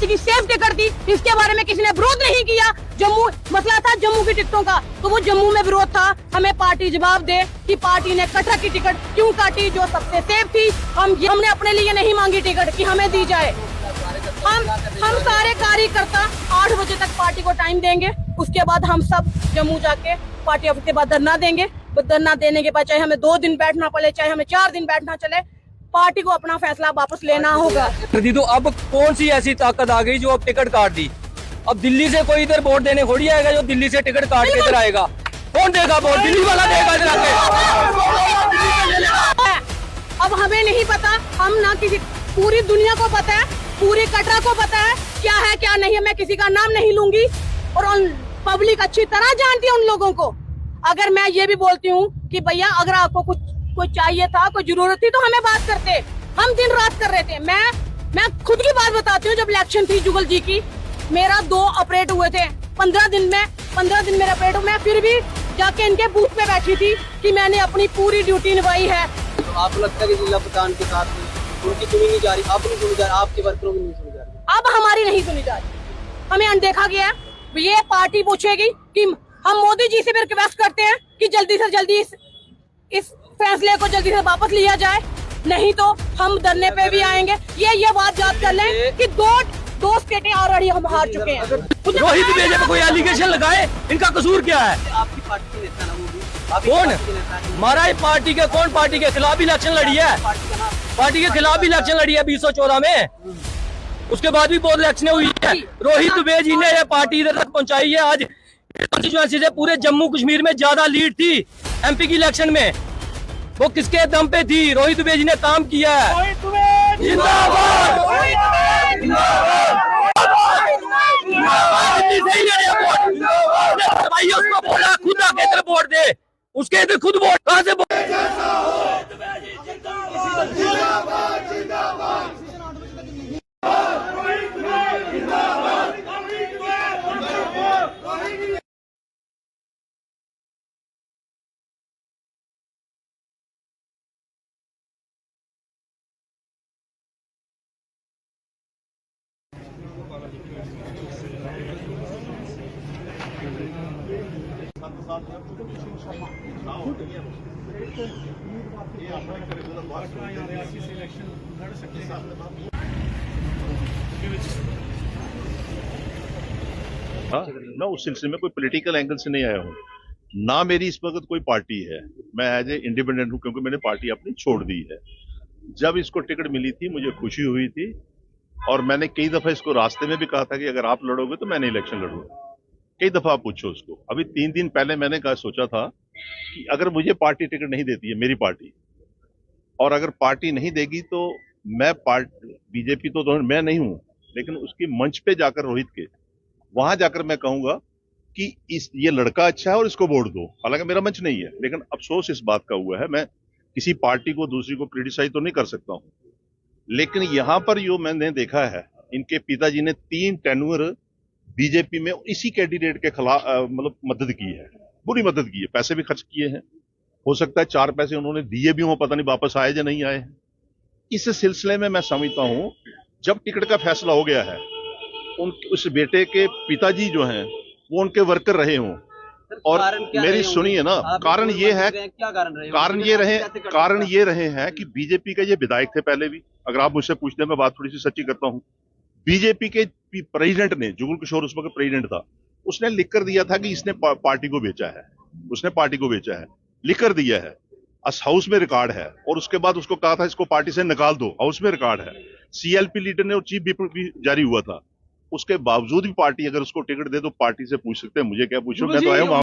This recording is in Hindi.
पार्टी की सेफ टिकट थी, इसके बारे में किसी ने विरोध नहीं किया। जम्मू मसला था जम्मू की टिकटों का, तो वो जम्मू में विरोध था। हमें पार्टी जवाब दे कि पार्टी ने कटरा की टिकट क्यों काटी जो सबसे सेफ थी। हमने अपने लिए नहीं मांगी टिकट कि हमें दी जाए। हम सारे कार्यकर्ता 8 बजे तक पार्टी को टाइम देंगे, उसके बाद हम सब जम्मू जाके पार्टी ऑफिस के बाद धरना देंगे। धरना देने के बाद चाहे हमें 2 दिन बैठना पड़े, चाहे हमें 4 दिन बैठना चले, पार्टी को अपना फैसला वापस लेना होगा। तो अब कौन सी ऐसी ताकत आ गई जो अब टिकट काट दी? अब दिल्ली से कोई इधर वोट देने थोड़ी आएगा जो दिल्ली से टिकट काट के इधर आएगा। कौन देगा वोट? दिल्ली वाला देगा इधर आके। अब हमें नहीं पता, हम ना किसी, पूरी दुनिया को पता है, पूरी कटरा को पता है क्या है क्या नहीं है। मैं किसी का नाम नहीं लूंगी और पब्लिक अच्छी तरह जानती है उन लोगों को। अगर मैं ये भी बोलती हूँ कि भैया अगर आपको कुछ चाहिए था, कोई जरूरत थी तो हमें बात करते। हम दिन रात कर रहे थे। मैं खुद की बात बताती हूँ। जब इलेक्शन थी जुगल जी की, मेरा 2 ऑपरेट हुए थे 15 दिन मेरा ऑपरेट। मैं फिर भी जाके इनके बूथ पे बैठी थी कि मैंने अपनी पूरी ड्यूटी निभाई है। तो आपको लगता है कि जिला प्रधान के साथ उनकी सुनी नहीं जा रही, आप नहीं सुनी जा रही, आपके वर्करों की नहीं सुनी जा रही? अब हमारी नहीं सुनी जा रही, हमें अनदेखा गया है। ये पार्टी पूछेगी कि हम मोदी जी से भी रिक्वेस्ट करते हैं कि जल्दी से जल्दी इस फैसले को जल्दी से वापस लिया जाए, नहीं तो हम धरने पे भी आएंगे। ये बात याद कर लें कि दो स्टेटें ऑलरेडी हम हार चुके हैं। रोहित बेजे पे कोई एलिगेशन लगाए, इनका कसूर क्या है? आपकी पार्टी के नेता ना वो भी कौन? महाराज पार्टी के कौन पार्टी के खिलाफ इलेक्शन लड़ी है? पार्टी के खिलाफ इलेक्शन लड़ी है 2014 में। उसके बाद भी बहुत इलेक्शन हुई है। रोहित दुबे जी ने ये पार्टी इधर तक पहुंचाई है। आज कॉन्स्टिट्यूएंसी से पूरे जम्मू कश्मीर में ज्यादा लीड थी एमपी की इलेक्शन में। वो किसके दम पे थी? रोहित दुबे जी ने काम किया है। जिंदाबाद। उसको बोला खुद आके इधर वोट दे, उसके इधर खुद वोट कहाँ से? मैं उस सिलसिले में कोई पॉलिटिकल एंगल से नहीं आया हूँ, ना मेरी इस वक्त कोई पार्टी है। मैं एज ए इंडिपेंडेंट हूँ क्योंकि मैंने पार्टी अपनी छोड़ दी है। जब इसको टिकट मिली थी मुझे खुशी हुई थी और मैंने कई दफा इसको रास्ते में भी कहा था कि अगर आप लड़ोगे तो मैं नहीं इलेक्शन लड़ूंगा। कई दफा आप पूछो उसको। अभी 3 दिन पहले मैंने कहा सोचा था कि अगर मुझे पार्टी टिकट नहीं देती है, मेरी पार्टी, और अगर पार्टी नहीं देगी तो मैं बीजेपी तो मैं नहीं हूं, लेकिन उसकी मंच पे जाकर रोहित के वहां जाकर मैं कहूंगा कि ये लड़का अच्छा है और इसको वोट दो। हालांकि मेरा मंच नहीं है, लेकिन अफसोस इस बात का हुआ है, मैं किसी पार्टी को दूसरी को क्रिटिसाइज तो नहीं कर सकता हूं, लेकिन यहां पर जो मैंने देखा है, इनके पिताजी ने 3 टेन्योर बीजेपी में इसी कैंडिडेट के खिलाफ मतलब मदद की है, बुरी मदद की है, पैसे भी खर्च किए हैं। हो सकता है 4 पैसे उन्होंने दिए भी हों, पता नहीं वापस आए या नहीं आए। इस सिलसिले में मैं समझता हूं जब टिकट का फैसला हो गया है, उस बेटे के पिताजी जो हैं वो उनके वर्कर रहे हों। और मेरी सुनिए ना, कारण ये है, कारण ये रहे हैं कि बीजेपी के ये विधायक थे पहले भी। अगर आप मुझसे पूछते, मैं बात थोड़ी सी सच्ची करता हूं। बीजेपी के प्रेसिडेंट ने, जुगल किशोर उस वक्त प्रेसिडेंट था, उसने लिख कर दिया था कि इसने पार्टी को बेचा है, उसने पार्टी को बेचा है, लिख कर दिया है, हाउस में रिकॉर्ड है। और उसके बाद उसको कहा था इसको पार्टी से निकाल दो, हाउस में रिकॉर्ड है। सीएलपी लीडर ने और चीफ व्हिप भी जारी हुआ था। उसके बावजूद भी पार्टी अगर उसको टिकट दे तो पार्टी से पूछ सकते हैं, मुझे क्या पूछो, मैं तो आया हूं।